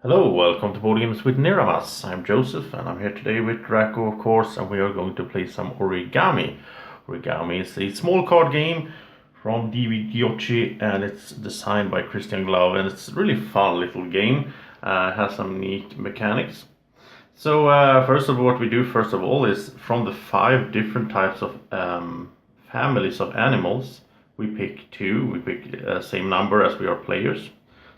Hello, welcome to Board Games with Niramas. I'm Joseph and I'm here today with Drako, of course, and we are going to play some origami. Origami is a small card game from Giochi and it's designed by Christian Giove, and it's a really fun little game. It has some neat mechanics. So first of all, what we do first of all is from the 5 different types of families of animals, we pick 2. We pick the same number as we are players.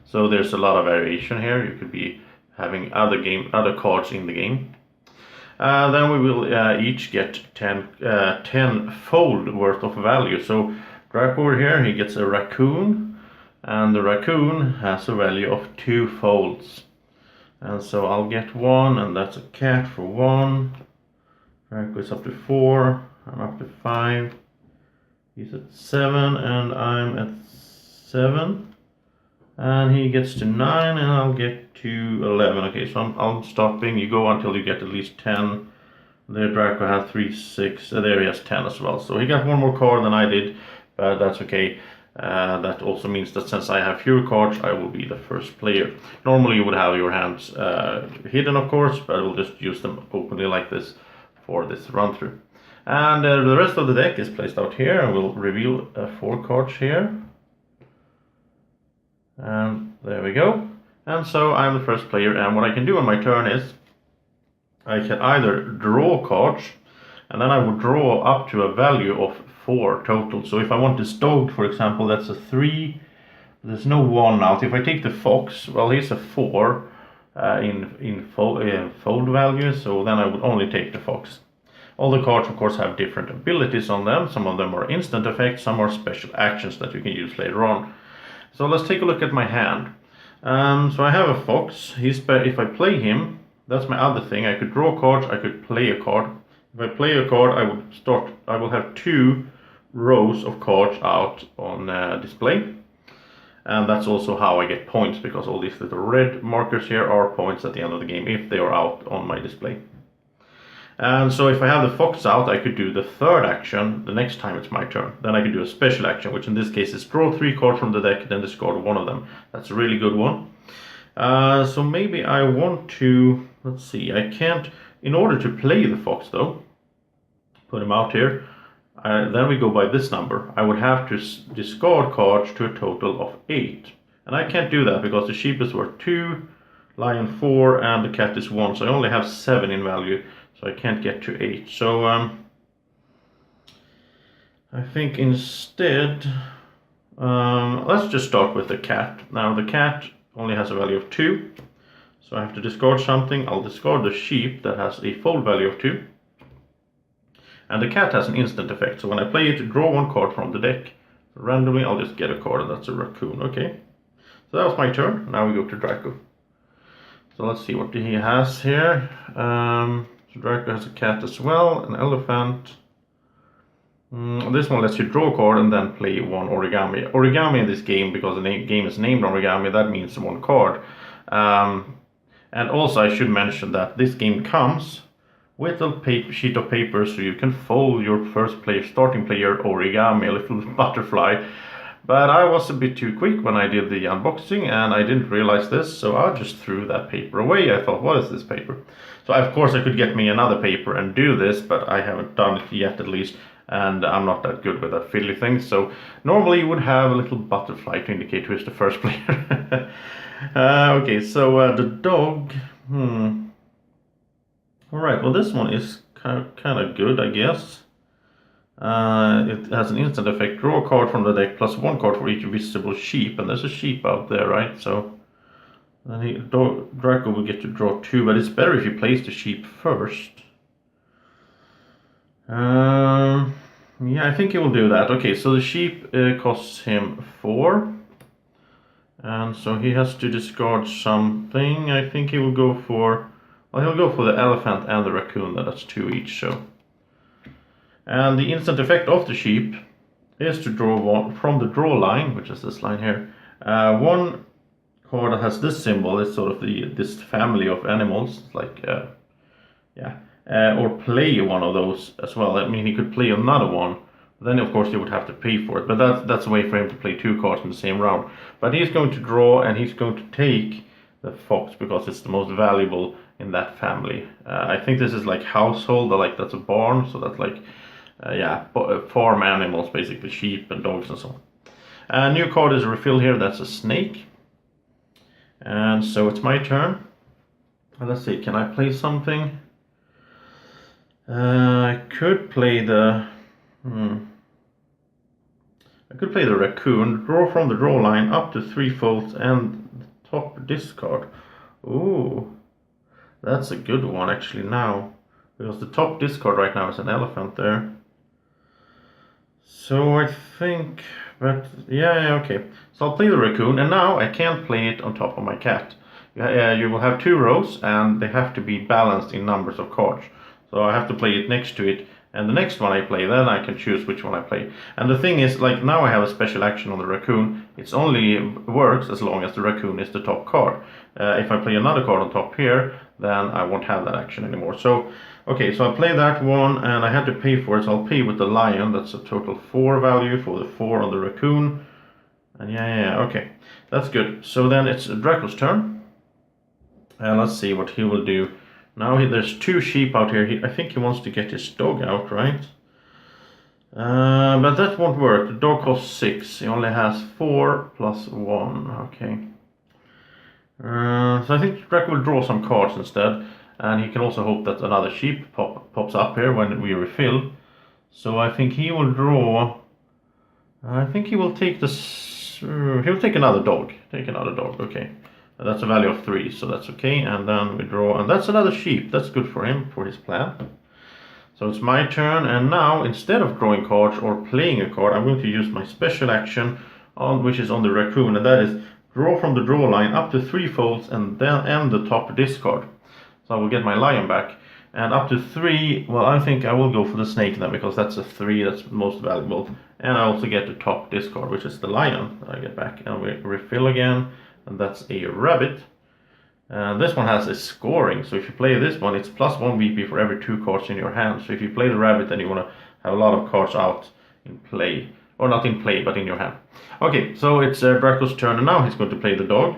So there's a lot of variation here. You could be having other cards in the game. Then we will each get 10 fold worth of value. So Drake over here, he gets a raccoon, and the raccoon has a value of 2 folds. And so I'll get 1, and that's a cat for 1. Drake goes up to 4, I'm up to 5. He's at 7, and I'm at 7. And he gets to 9, and I'll get to 11. Okay, so I'm stopping. You go until you get at least 10. There, Draco has 3, 6. There he has 10 as well. So he got 1 more card than I did, but that's okay. That also means that since I have fewer cards, I will be the first player. Normally you would have your hands hidden, of course, but I will just use them openly like this for this run through. And the rest of the deck is placed out here. I will reveal 4 cards here. And there we go. And so I'm the first player, and what I can do on my turn is I can either draw cards, and then I would draw up to a value of 4 total. So if I want this dog, for example, that's a 3. There's no 1 out. If I take the fox, well, he's a 4 in fold value, so then I would only take the fox. All the cards, of course, have different abilities on them. Some of them are instant effects, some are special actions that you can use later on. So let's take a look at my hand. So I have a fox. If I play him, that's my other thing. I could draw cards, I could play a card. If I play a card, I will have 2 rows of cards out on display. And that's also how I get points, because all these little red markers here are points at the end of the game if they are out on my display. And so if I have the fox out, I could do the 3rd action the next time it's my turn. Then I could do a special action, which in this case is draw 3 cards from the deck, then discard 1 of them. That's a really good one. So maybe I want to, let's see, I can't, in order to play the fox though, put him out here, then we go by this number. I would have to discard cards to a total of 8. And I can't do that because the sheep is worth 2, lion 4, and the cat is 1, so I only have 7 in value. So I can't get to 8. So I think instead, let's just start with the cat. Now the cat only has a value of 2. So I have to discard something. I'll discard the sheep that has a fold value of 2. And the cat has an instant effect. So when I play it, draw 1 card from the deck. Randomly, I'll just get a card, and that's a raccoon. Okay. So that was my turn. Now we go to Draco. So let's see what he has here. So Drako has a cat as well, an elephant. This one lets you draw a card and then play 1 origami. Origami in this game, because the game is named origami, that means 1 card. And also I should mention that this game comes with a sheet of paper, so you can fold your starting player origami, a little butterfly. But I was a bit too quick when I did the unboxing, and I didn't realize this, so I just threw that paper away. I thought, what is this paper? So of course I could get me another paper and do this, but I haven't done it yet at least, and I'm not that good with that fiddly thing. So normally you would have a little butterfly to indicate who is the first player. Okay, so the dog. Alright, well this one is kind of good, I guess. It has an instant effect, draw a card from the deck plus 1 card for each visible sheep, and there's a sheep out there, right? So then Draco will get to draw 2, but it's better if he plays the sheep first. Yeah, I think he will do that. Okay, so the sheep costs him 4, and so he has to discard something. I think he will go for, well, he'll go for the elephant and the raccoon. That's 2 each, so. And the instant effect of the sheep is to draw 1 from the draw line, which is this line here. 1 card that has this symbol is sort of this family of animals, like or play 1 of those as well. I mean, he could play another one, Then of course you would have to pay for it, but that's a way for him to play two cards in the same round. But he's going to draw and he's going to take the fox because it's the most valuable in that family. I think this is like household, like that's a barn, so that's like farm animals, basically sheep and dogs and so on. New card is a refill here, that's a snake. And so it's my turn. Let's see, can I play something? I could play the raccoon. Draw from the draw line up to 3 folds and the top discard. Ooh, that's a good one actually now, because the top discard right now is an elephant there. So I think, but yeah, okay. So I'll play the raccoon, and now I can't play it on top of my cat. You will have 2 rows, and they have to be balanced in numbers of cards. So I have to play it next to it, and the next one I play, then I can choose which one I play. And the thing is, like now I have a special action on the raccoon. It's only works as long as the raccoon is the top card. If I play another card on top here, then I won't have that action anymore. So, okay, so I play that one, and I had to pay for it, so I'll pay with the lion. That's a total 4 value for the 4 on the raccoon. And okay, that's good. So then it's Draco's turn. And let's see what he will do. Now there's 2 sheep out here. I think he wants to get his dog out, right? But that won't work. The dog costs 6. He only has 4 plus 1. Okay. So I think Draco will draw some cards instead. And he can also hope that another sheep pops up here when we refill. So I think he will draw... I think he will take this... he'll take another dog. Okay. That's a value of 3, so that's okay. And then we draw, and that's another sheep. That's good for him, for his plan. So it's my turn, and now instead of drawing cards or playing a card, I'm going to use my special action, which is on the raccoon, and that is draw from the draw line up to 3 folds and then end the top discard. So I will get my lion back. And up to 3, well, I think I will go for the snake then, because that's a 3, that's most valuable. And I also get the top discard, which is the lion that I get back. And we refill again. And that's a rabbit. This one has a scoring, so if you play this one, it's plus 1 VP for every 2 cards in your hand. So if you play the rabbit, then you want to have a lot of cards out in play. Or not in play, but in your hand. Okay, so it's Draco's turn, and now he's going to play the dog.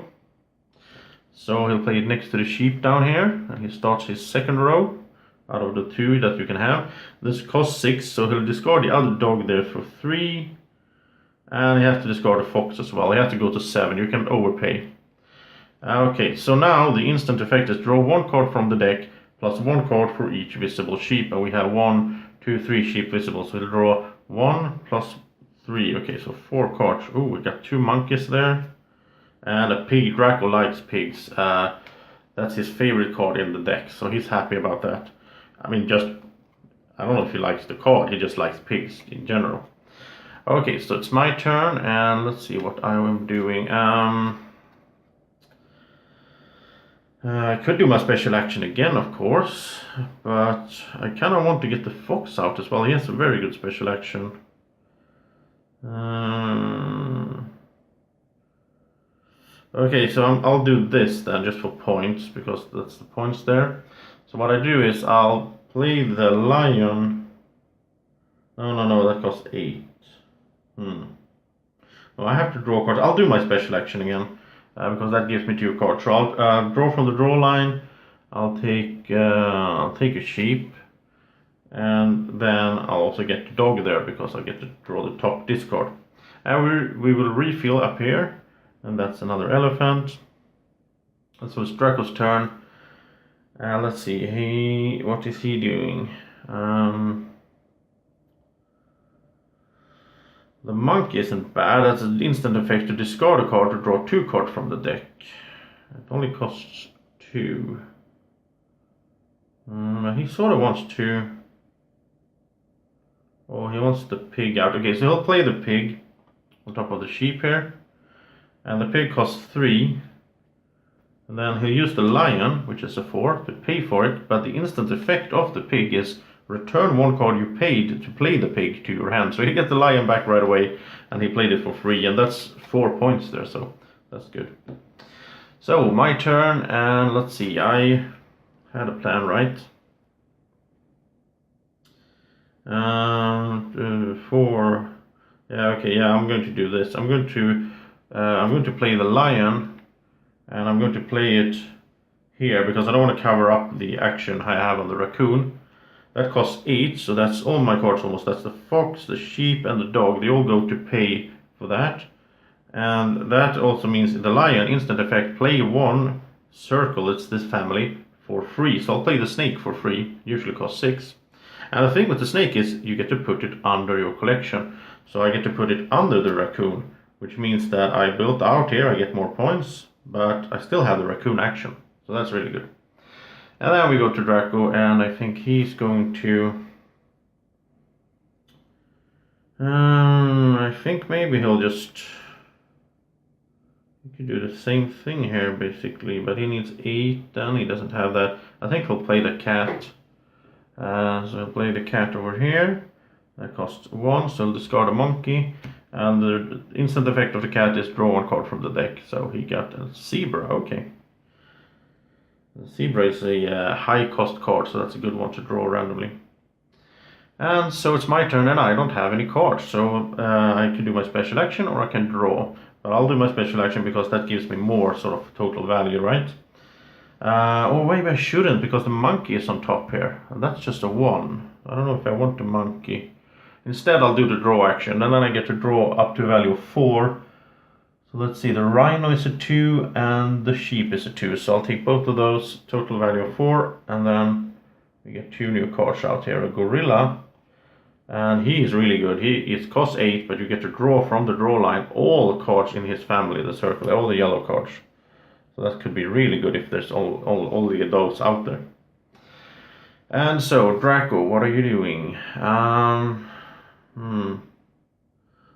So he'll play it next to the sheep down here, and he starts his second row out of the 2 that you can have. This costs 6, so he'll discard the other dog there for 3. And he has to discard a fox as well. He has to go to 7. You can overpay. Okay, so now the instant effect is draw 1 card from the deck plus 1 card for each visible sheep. And we have 1, 2, 3 sheep visible. So we'll draw 1 plus 3. Okay, so 4 cards. Oh, we got 2 monkeys there. And a pig. Draco likes pigs. That's his favorite card in the deck. So he's happy about that. I mean, I don't know if he likes the card. He just likes pigs in general. Okay, so it's my turn, and let's see what I am doing. I could do my special action again, of course, but I kind of want to get the fox out as well. He has a very good special action. Okay, so I'll do this then, just for points, because that's the points there. So what I do is I'll play the lion. No, that costs 8. Well, I have to draw cards. I'll do my special action again, because that gives me 2 cards. So I'll draw from the draw line. I'll take a sheep, and then I'll also get the dog there because I get to draw the top discard. And we will refill up here, and that's another elephant. And so it's Draco's turn. Let's see. What is he doing? The monkey isn't bad. That's an instant effect to discard a card to draw 2 cards from the deck. It only costs 2. He sort of wants to... Oh, he wants the pig out. Okay, so he'll play the pig on top of the sheep here. And the pig costs 3. And then he'll use the lion, which is a 4, to pay for it. But the instant effect of the pig is return 1 card you paid to play the pig to your hand. So he gets the lion back right away, and he played it for free, and that's 4 points there, so that's good. So my turn, and let's see, I had a plan, right? 4. Yeah, okay, yeah, I'm going to do this. I'm going to play the lion, And I'm going to play it here because I don't want to cover up the action I have on the raccoon. That costs 8, so that's all my cards almost. That's the fox, the sheep, and the dog. They all go to pay for that. And that also means the lion, instant effect, play 1 circle, it's this family, for free. So I'll play the snake for free, usually costs 6. And the thing with the snake is you get to put it under your collection. So I get to put it under the raccoon, which means that I built out here, I get more points, but I still have the raccoon action. So that's really good. And then we go to Drako, and I think he's going to... I think maybe he'll just... He could do the same thing here, basically, but he needs 8, then he doesn't have that. I think he'll play the cat. So he'll play the cat over here. That costs 1, so he'll discard a monkey. And the instant effect of the cat is draw 1 card from the deck. So he got a zebra, okay. The zebra is a high cost card, so that's a good one to draw randomly. And so it's my turn, and I don't have any cards. So I can do my special action, or I can draw. But I'll do my special action because that gives me more sort of total value, right? Or maybe I shouldn't because the monkey is on top here. And that's just a 1. I don't know if I want the monkey. Instead I'll do the draw action, and then I get to draw up to a value of 4. So let's see, the rhino is a 2 and the sheep is a 2. So I'll take both of those, total value of 4. And then we get 2 new cards out here. A gorilla. And he is really good. It costs 8, but you get to draw from the draw line all the cards in his family, the circle, all the yellow cards. So that could be really good if there's only those out there. And so, Drako, what are you doing?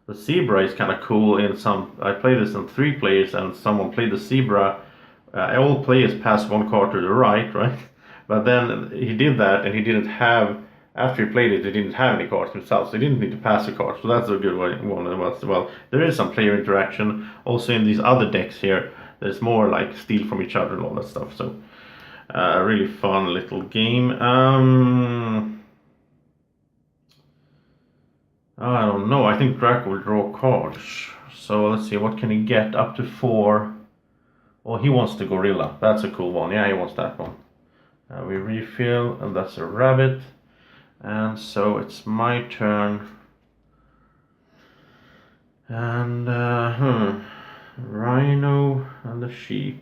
The zebra is kind of cool in some... I played this in 3 players, and someone played the zebra. All players pass 1 card to the right? But then he did that, and he didn't have... After he played it, he didn't have any cards himself, so he didn't need to pass a card. So that's a good one as well. There is some player interaction. Also in these other decks here, there's more like steal from each other and all that stuff. So a really fun little game. I don't know. I think Drako will draw cards. So let's see, what can he get? Up to 4. Well, he wants the gorilla. That's a cool one. Yeah, he wants that one. We refill, and that's a rabbit. And so it's my turn. And rhino and the sheep.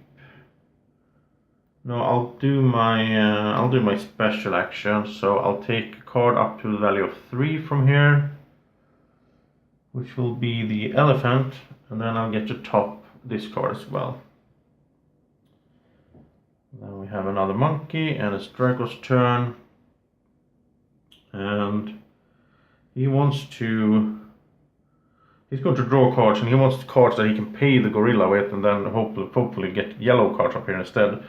No, I'll do my special action. So I'll take a card up to the value of 3 from here, which will be the elephant, and then I'll get to top this card as well. Then we have another monkey, and it's Drako's turn. And he wants to... He's going to draw cards, and he wants cards that he can pay the gorilla with, and then hopefully get yellow cards up here instead.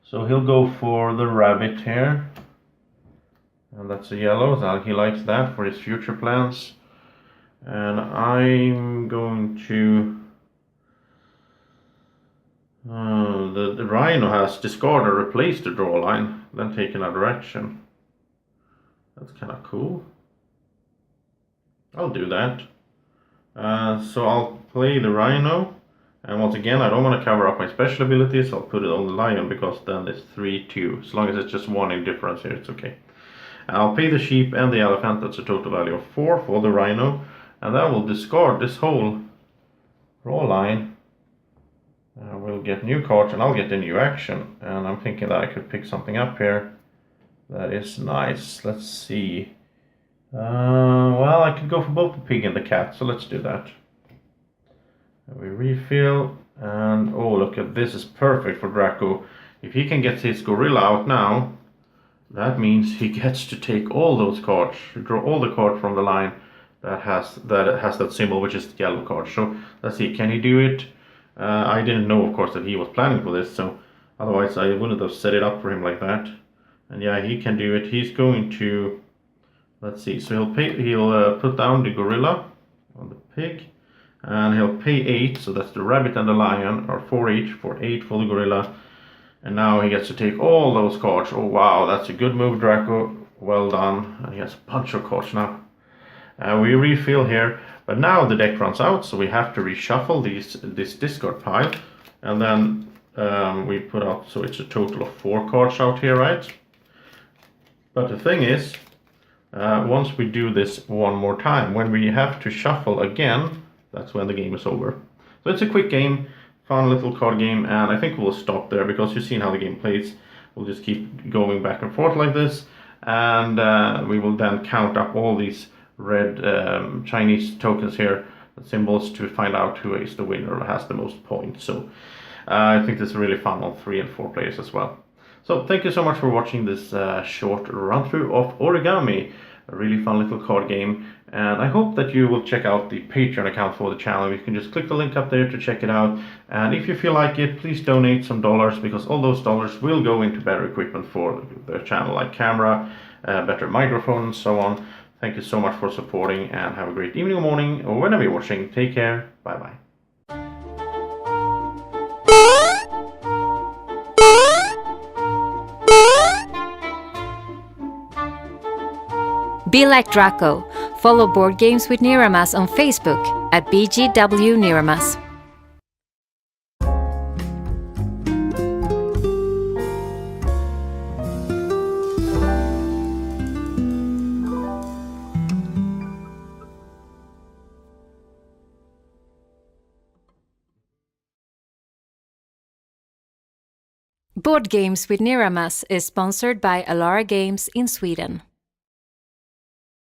So he'll go for the rabbit here. And that's a yellow, so he likes that for his future plans. And I'm going to... the rhino has discard or replace the draw line, then take another action. That's kind of cool. I'll do that. So I'll play the rhino. And once again, I don't want to cover up my special abilities. So I'll put it on the lion because then it's 3-2. As long as it's just 1 in difference here, it's okay. I'll pay the sheep and the elephant. That's a total value of 4 for the rhino. And then we'll discard this whole draw line. We'll get new cards, and I'll get a new action. And I'm thinking that I could pick something up here. That is nice. Let's see. Well, I could go for both the pig and the cat, so let's do that. And we refill, and oh, look at this, is perfect for Drako. If he can get his gorilla out now, that means he gets to take all those cards, draw all the cards from the line that has that symbol, which is the yellow card. So let's see, can he do it? I didn't know, of course, that he was planning for this, so otherwise I wouldn't have set it up for him like that. And yeah, he can do it. He's going to, let's see, so he'll put down the gorilla on the pig, and he'll pay 8, so that's the rabbit and the lion, or 4 each, for 8 for the gorilla. And now he gets to take all those cards. Oh wow, that's a good move, Drako. Well done. And he has a bunch of cards now. We refill here, but now the deck runs out, so we have to reshuffle this discard pile. And then we put out, so it's a total of 4 cards out here, right? But the thing is, once we do this one more time, when we have to shuffle again, that's when the game is over. So it's a quick game, fun little card game, and I think we'll stop there because you've seen how the game plays. We'll just keep going back and forth like this, and we will then count up all these red Chinese tokens here, symbols, to find out who is the winner or has the most points. So I think this is really fun on 3 and 4 players as well. So thank you so much for watching this short run through of Origami, a really fun little card game, and I hope that you will check out the Patreon account for the channel. You can just click the link up there to check it out, and if you feel like it, please donate some dollars, because all those dollars will go into better equipment for the channel, like camera, better microphone, and so on. Thank you so much for supporting, and have a great evening or morning, or whenever you're watching. Take care, bye bye. Be like Drako. Follow Board Games with Niramas on Facebook at BGW Niramas. Board Games with Niramas is sponsored by Alara Games in Sweden.